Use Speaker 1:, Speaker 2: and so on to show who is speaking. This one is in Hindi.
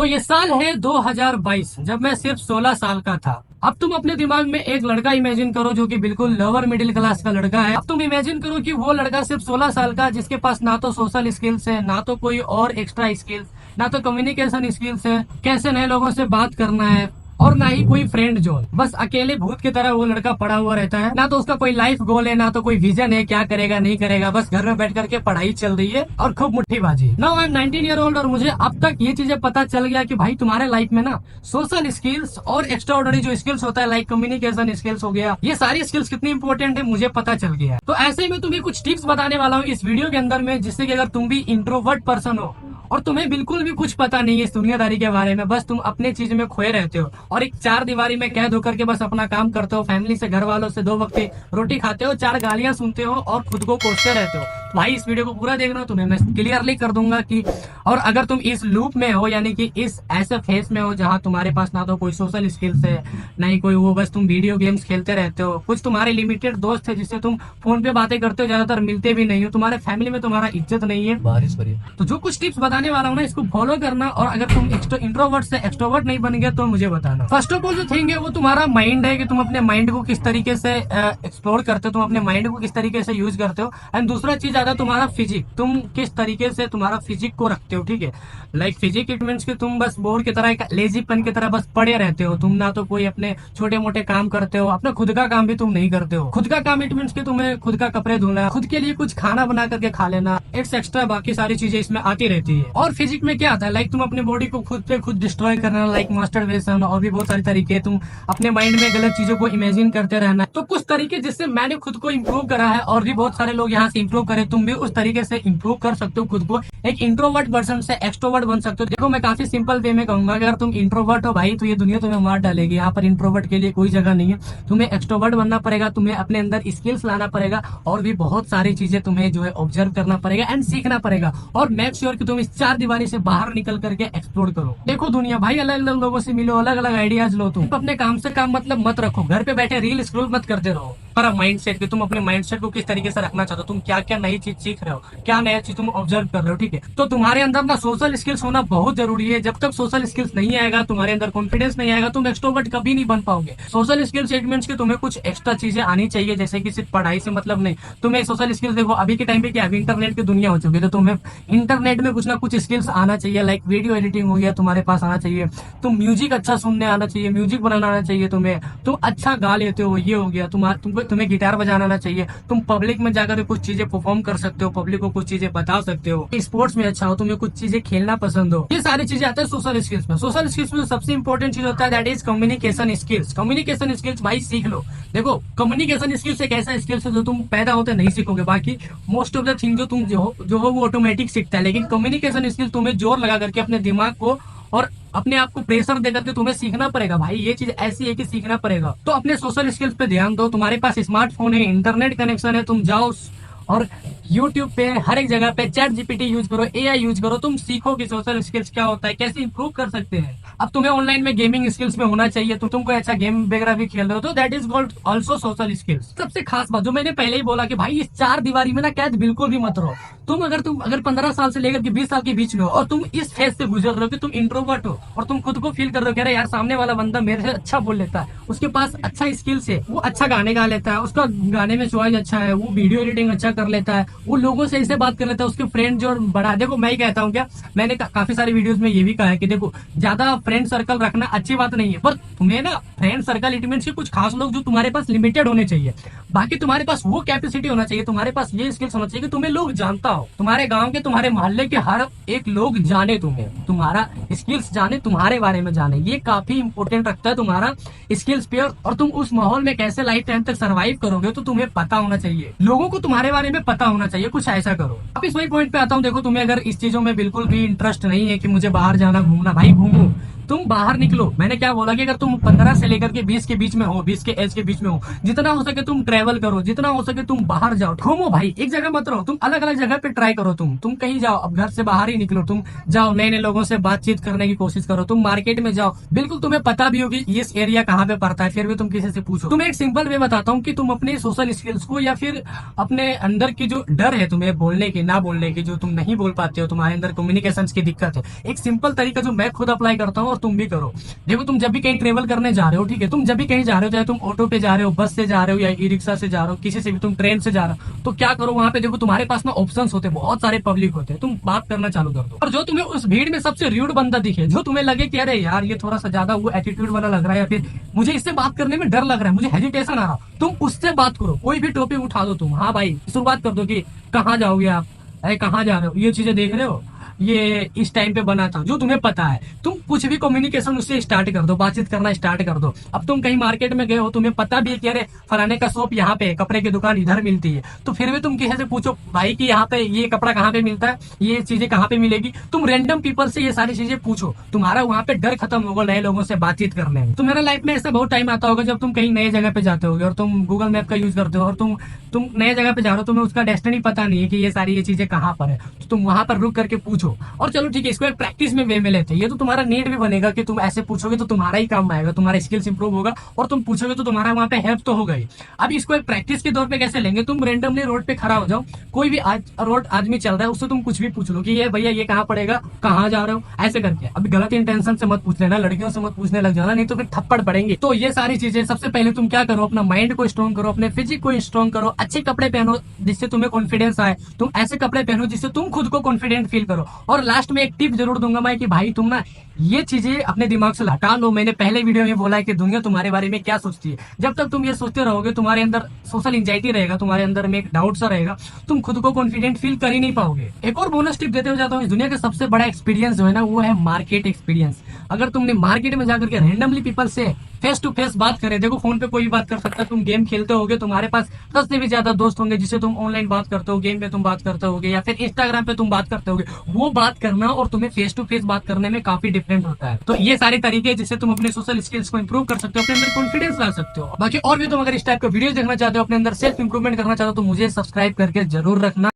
Speaker 1: तो ये साल है 2022, जब मैं सिर्फ 16 साल का था। अब तुम अपने दिमाग में एक लड़का इमेजिन करो जो कि बिल्कुल लोअर मिडिल क्लास का लड़का है। अब तुम इमेजिन करो कि वो लड़का सिर्फ 16 साल का, जिसके पास ना तो सोशल स्किल्स है, ना तो कोई और एक्स्ट्रा स्किल्स, ना तो कम्युनिकेशन स्किल्स है, कैसे नए लोगों से बात करना है, और ना ही कोई फ्रेंड जोन। बस अकेले भूत की तरह वो लड़का पड़ा हुआ रहता है। ना तो उसका कोई लाइफ गोल है, ना तो कोई विजन है क्या करेगा नहीं करेगा। बस घर में बैठ करके पढ़ाई चल रही है और खूब मुट्ठीबाजी। Now I am 19 year old और मुझे अब तक ये चीजें पता चल गया कि भाई तुम्हारे लाइफ में ना सोशल स्किल्स और एक्स्ट्राऑर्डिनरी जो स्किल्स होता है लाइक कम्युनिकेशन स्किल्स हो गया, ये सारी स्किल्स कितनी इंपॉर्टेंट है मुझे पता चल गया है। तो ऐसे ही मैं तुम्हें कुछ टिप्स बताने वाला हूँ इस वीडियो के अंदर में, जिससे कि अगर तुम भी इंट्रोवर्ट पर्सन हो और तुम्हें बिल्कुल भी कुछ पता नहीं है इस दुनियादारी के बारे में, बस तुम अपने चीज में खोए रहते हो और एक चार दीवारी में कैद होकर के बस अपना काम करते हो, फैमिली से घर वालों से 2 वक्त की रोटी खाते हो, 4 गालियां सुनते हो और खुद को कोसते रहते हो, भाई इस वीडियो को पूरा देखना, तुम्हें मैं क्लियरली कर दूंगा कि। और अगर तुम इस लूप में हो, यानी कि इस ऐसे फेस में हो जहां तुम्हारे पास ना तो कोई सोशल स्किल्स है, ना ही कोई वो, बस तुम वीडियो गेम्स खेलते रहते हो, कुछ तुम्हारे लिमिटेड दोस्त है जिससे तुम फोन पे बातें करते हो, ज्यादातर मिलते भी नहीं हो, तुम्हारे फैमिली में तुम्हारा इज्जत नहीं है, बारिश भरी, तो जो कुछ टिप्स बताने वाला हूँ ना इसको फॉलो करना। और अगर तुम इंट्रोवर्ट से एक्सट्रोवर्ट नहीं बन गए तो मुझे बताना। फर्स्ट ऑफ ऑल जो थिंग है वो तुम्हारा माइंड है, कि तुम अपने माइंड को किस तरीके से एक्सप्लोर करते हो, तुम अपने माइंड को किस तरीके से यूज करते हो। एंड दूसरा चीज आता है तुम्हारा फिजिक, तुम किस तरीके से तुम्हारा फिजिक को रखते हो, ठीक है। लाइक फिजिक इट मीन्स कि तुम बस बोर की तरह, एक लेजीपन की तरह बस पड़े रहते हो, तुम ना तो कोई अपने छोटे मोटे काम करते हो, अपना खुद का काम भी तुम नहीं करते हो। खुद का काम इट मीन्स कि तुम्हें खुद का कपड़े धोना, खुद के लिए कुछ खाना बना करके खा लेना, इट्स एक्स्ट्रा, बाकी सारी चीजें इसमें आती रहती है। और फिजिक में क्या आता है, लाइक तुम अपने बॉडी को खुद पे खुद डिस्ट्रॉय करना, लाइक मास्टरबेशन, और भी बहुत सारे तरीके, तुम अपने माइंड में गलत चीजों को इमेजिन करते रहना। तो कुछ तरीके जिससे मैंने खुद को इम्प्रूव करा है और भी बहुत सारे लोग यहाँ से इम्प्रूव करे, तुम भी उस तरीके से इम्प्रूव कर सकते हो खुद को, एक इंट्रोवर्ट पर्सन से एक्सट्रोवर्ट बन सकते हो। देखो मैं काफी सिंपल वे में कहूंगा, अगर तुम इंट्रोवर्ट हो भाई तो ये दुनिया तुम्हें मार डालेगी, यहाँ पर इंट्रोवर्ट के लिए कोई जगह नहीं है, तुम्हें एक्सट्रोवर्ट बनना पड़ेगा, तुम्हें अपने अंदर स्किल्स लाना पड़ेगा, और भी बहुत सारी चीजें तुम्हें जो है ऑब्जर्व करना पड़ेगा एंड सीखना पड़ेगा, और मेक श्योर कि तुम इस 4 दीवारी से बाहर निकल करके एक्सप्लोर करो। देखो दुनिया भाई, अलग अलग लोगों से मिलो, अलग अलग आइडियाज लो, तुम अपने काम से काम मतलब मत रखो, घर पे बैठे रील स्क्रॉल मत करते रहो। तुम्हारा माइंडसेट कि तुम अपने माइंडसेट को किस तरीके से रखना चाहते हो, तुम क्या क्या नई चीज सीख रहे हो, क्या नया चीज तुम ऑब्जर्व कर रहे हो, ठीक है। तो तुम्हारे अंदर ना सोशल स्किल्स होना बहुत जरूरी है। जब तक सोशल स्किल्स नहीं आएगा, तुम्हारे अंदर कॉन्फिडेंस नहीं आएगा, तुम एक्सट्रोवर्ट कभी नहीं बन पाओगे। सोशल स्किल्स इट मींस कि तुम्हें कुछ एक्स्ट्रा चीजें आनी चाहिए, जैसे कि सिर्फ पढ़ाई से मतलब नहीं, तुम्हें सोशल स्किल्स, देखो अभी के टाइम पे क्या, इंटरनेट की दुनिया हो चुकी है, तो तुम्हें इंटरनेट में कुछ ना कुछ स्किल्स आना चाहिए, लाइक वीडियो एडिटिंग हो गया तुम्हारे पास आना चाहिए, तुम म्यूजिक अच्छा सुनने आना चाहिए, म्यूजिक बनाना आना चाहिए तुम्हें, तुम अच्छा गा लेते हो ये हो गया, तुम्हें गिटार बजाना आना चाहिए, तुम पब्लिक में जाकर कुछ चीजें परफॉर्म कर सकते हो, पब्लिक को कुछ चीजें बता सकते हो, स्पोर्ट्स में अच्छा हो, तुम्हें कुछ चीजें खेलना पसंद हो, ये सारी चीजें आते हैं सोशल स्किल्स में। सोशल स्किल्स में सबसे इंपॉर्टेंट चीज होता है that is communication skills. Communication skills भाई सीख लो। देखो कम्युनिकेशन स्किल्स एक ऐसा स्किल्स है जो तुम पैदा होते नहीं सीखोगे, बाकी मोस्ट ऑफ द थिंग जो तुम जो हो वो ऑटोमेटिक सीखता है, लेकिन कम्युनिकेशन स्किल्स तुम्हें जोर लगा करके अपने दिमाग को और अपने आप को प्रेशर देकर के तुम्हें सीखना पड़ेगा। भाई ये चीज ऐसी है कि सीखना पड़ेगा। तो अपने सोशल स्किल्स पे ध्यान दो। तुम्हारे पास स्मार्टफोन है, इंटरनेट कनेक्शन है, तुम जाओ और यूट्यूब पे हर एक जगह पे चैट जीपीटी यूज करो, एआई यूज करो, तुम सीखो कि सोशल स्किल्स क्या होता है, कैसे इंप्रूव कर सकते हैं। अब तुम्हें ऑनलाइन में गेमिंग स्किल्स में होना चाहिए, तो तुम कोई अच्छा गेम वगैरह भी खेल रहे हो तो that is called also social skills. सबसे खास बात जो मैंने पहले ही बोला कि भाई इस 4 दीवारी में ना कैद बिल्कुल भी मत रहो। तुम अगर 15 साल से लेकर के 20 साल के बीच में हो और तुम इस फेज से गुजर रहे हो कि तुम इंट्रोवर्ट हो और तुम खुद को फील कर रहे हो कि अरे यार सामने वाला बंदा मेरे से अच्छा बोल लेता है, उसके पास अच्छा स्किल्स है, वो अच्छा गाने गा लेता है, उसका गाने में चॉइस अच्छा है, वो वीडियो एडिटिंग अच्छा कर लेता है, वो लोगों से ऐसे बात कर लेता है, उसके फ्रेंड जो बड़ा, देखो मैं ही कहता हूँ क्या, मैंने काफी सारी वीडियोस में ये भी कहा है कि देखो ज्यादा फ्रेंड सर्कल रखना अच्छी बात नहीं है, पर तुम्हें ना फ्रेंड सर्कल इट मींस कुछ खास लोग जो तुम्हारे पास लिमिटेड होने चाहिए, बाकी तुम्हारे पास वो कैपेसिटी होना चाहिए, तुम्हारे पास ये स्किल्स होना चाहिए कि तुम्हें लोग जानता हो, तुम्हारे गांव के, तुम्हारे मोहल्ले के हर एक लोग जाने तुम्हें, तुम्हारा स्किल्स जाने, तुम्हारे बारे में जाने, ये काफी इंपॉर्टेंट रखता है तुम्हारा स्किल्स पे। और तुम उस माहौल में कैसे लाइफ टाइम तक सर्वाइव करोगे तो तुम्हें पता होना चाहिए, लोगों को तुम्हारे बारे में पता होना चाहिए, कुछ ऐसा करो। अब इस वही पॉइंट पे आता हूँ, देखो तुम्हें अगर इस चीजों में बिल्कुल भी इंटरेस्ट नहीं है कि मुझे बाहर जाना घूमना, भाई घूमो, तुम बाहर निकलो। मैंने क्या बोला कि अगर तुम 15 से लेकर के 20 के बीच में हो, 20 के एज के बीच में हो, जितना हो सके तुम ट्रेवल करो, जितना हो सके तुम बाहर जाओ, घूमो भाई, एक जगह मत रहो, तुम अलग अलग जगह पे ट्राई करो। तुम कहीं जाओ, अब घर से बाहर ही निकलो, तुम जाओ, नए नए लोगों से बातचीत करने की कोशिश करो, तुम मार्केट में जाओ, बिल्कुल तुम्हें पता भी होगी ये एरिया कहाँ पे पड़ता है, फिर भी तुम किसी से पूछो। तुम्हें एक सिंपल वे बताता हूँ कि तुम अपने सोशल स्किल्स को या फिर अपने अंदर की जो डर है तुम्हें बोलने की, ना बोलने की, जो तुम नहीं बोल पाते हो, तुम्हारे अंदर कम्युनिकेशन की दिक्कत है, एक सिंपल तरीका जो मैं खुद अप्लाई करता हूँ और तुम भी करो। देखो, तुम जब भी कहीं ट्रेवल करने जा रहे हो, ठीक है, तुम जब भी कहीं जा रहे हो, चाहे तुम ऑटो पे जा रहे हो, बस से जा रहे हो या ई रिक्शा से जा रहे हो, किसी से भी तुम ट्रेन से जा रहे हो, तो क्या करो, वहां पे देखो तुम्हारे पास ना ऑप्शन होते हैं, बहुत सारे पब्लिक होते हैं, तुम बात करना चालू कर दो। और जो तुम्हें उस भीड़ में सबसे र्यूड बंदा दिखे, जो तुम्हें लगे कि अरे यार ये थोड़ा सा ज्यादा वो एटीट्यूड वाला लग रहा है, या फिर मुझे इससे बात करने में डर लग रहा है, मुझे हेजिटेशन आ रहा, तुम उससे बात करो। कोई भी टॉपिक उठा दो तुम, हाँ भाई, शुरुआत कर दो कि कहाँ जाओगे आप, अरे कहाँ जा रहे हो, ये चीजें देख रहे हो, ये इस टाइम पे बना था, जो तुम्हें पता है। तुम कुछ भी कम्युनिकेशन उससे स्टार्ट कर दो, बातचीत करना स्टार्ट कर दो। अब तुम कहीं मार्केट में गए हो, तुम्हें पता भी है कि अरे फलाने का शॉप यहाँ पे, कपड़े की दुकान इधर मिलती है, तो फिर भी तुम किसी से पूछो भाई कि यहाँ पे ये कपड़ा कहाँ पे मिलता है, ये चीजें कहाँ पे मिलेगी। तुम रैंडम पीपल से ये सारी चीजें पूछो, तुम्हारा वहाँ पे डर खत्म होगा नए लोगों से बातचीत करने में। तुम्हारे लाइफ में ऐसा बहुत टाइम आता होगा जब तुम कहीं नए जगह पे जाते होगे और तुम गूगल मैप का यूज करते हो, और तुम नए जगह पे जा रहे हो, तुम्हें उसका डेस्टिनी पता नहीं है कि ये सारी ये चीजें कहाँ पर है, तो तुम वहां पर रुक करके पूछो। और चलो ठीक है, इसको एक प्रैक्टिस में वे में लेते हैं, ये तो तुम्हारा नीड भी बनेगा कि तुम ऐसे पूछोगे तो तुम्हारा ही काम आएगा, तुम्हारा स्किल्स इंप्रूव होगा, और तुम पूछोगे तो तुम्हारा वहां पे हेल्प तो होगा ही। अब इसको एक प्रैक्टिस के तौर पे कैसे लेंगे, तुम रेंडमली रोड पे खड़ा हो जाओ, कोई भी रोड आदमी चल रहा है, उससे तुम कुछ भी पूछ लो कि ये भैया ये कहाँ पड़ेगा, कहाँ जा रहे हो, ऐसे करके। अभी गलत इंटेंशन से मत पूछ लेना, लड़कियों से मत पूछने लग जाना, नहीं तो फिर थप्पड़ पड़ेंगे। तो ये सारी चीजें सबसे पहले तुम क्या करो, अपना माइंड को स्ट्रॉन्ग करो, अपने फिजिक को स्ट्रॉन्ग करो, अच्छे कपड़े पहनो जिससे तुम्हें कॉन्फिडेंस आए, तुम ऐसे कपड़े पहनो जिससे तुम खुद को कॉन्फिडेंट फील करो। और लास्ट में एक टिप जरूर दूंगा मैं कि भाई तुम ना ये चीजें अपने दिमाग से हटा लो। मैंने पहले वीडियो में बोला है कि दुनिया तुम्हारे बारे में क्या सोचती है, जब तक तुम ये सोचते रहोगे तुम्हारे अंदर सोशल एंजाइटी रहेगा, तुम्हारे अंदर में एक डाउट सा रहेगा, तुम खुद को कॉन्फिडेंट फील कर ही नहीं पाओगे। एक और बोनस टिप देते हुए जाता हूँ, इस दुनिया का सबसे बड़ा एक्सपीरियंस जो है ना, वो है मार्केट एक्सपीरियंस। अगर तुमने मार्केट में जाकर के रैंडमली पीपल से फेस टू फेस बात करें, देखो फोन पे कोई भी बात कर सकता है, तुम गेम खेलते होगे, तुम्हारे पास 10 से भी ज्यादा दोस्त होंगे जिससे तुम ऑनलाइन बात करते हो, गेम में तुम बात करते होगे, या फिर इंस्टाग्राम पे तुम बात करते होगे, वो बात करना और तुम्हें फेस टू फेस बात करने में काफी डिफरेंट होता है। तो ये सारे तरीके जिससे तुम अपने सोशल स्किल्स को इंप्रूव कर सकते हो, अपने अंदर कॉन्फिडेंस ला सकते हो। बाकी और भी तुम अगर इस टाइप का वीडियो देखना चाहते हो, अपने अंदर सेल्फ इंप्रूवमेंट करना चाहते हो, तो मुझे सब्सक्राइब करके जरूर रखना।